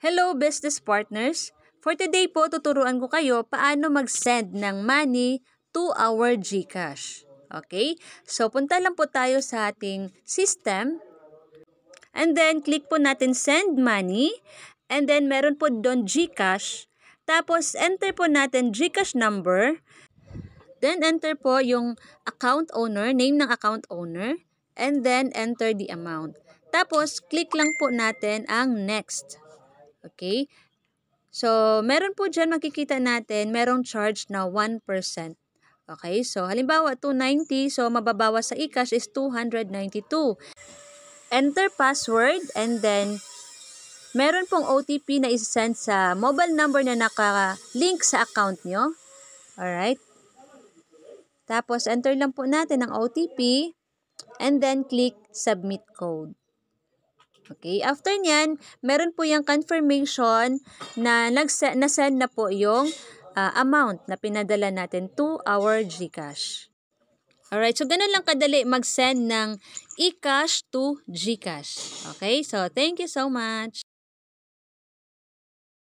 Hello business partners! For today po, tuturuan ko kayo paano mag-send ng money to our GCash. Okay? So, punta lang po tayo sa ating system. And then, click po natin send money. And then, meron po doon GCash. Tapos, enter po natin GCash number. Then, enter po yung account owner, name ng account owner. And then, enter the amount. Tapos, click lang po natin ang next. Okay? So, meron po dyan makikita natin, merong charge na 1%. Okay? So, halimbawa, 290. So, mababawas sa eCash is 292. Enter password and then, meron pong OTP na isasend sa mobile number na naka-link sa account nyo. Alright? Tapos, enter lang po natin ang OTP and then click submit code. Okay, after nyan, meron po yung confirmation na na-send na po yung amount na pinadala natin to our GCash. Alright, so ganun lang kadali mag-send ng eCash to GCash. Okay, so thank you so much.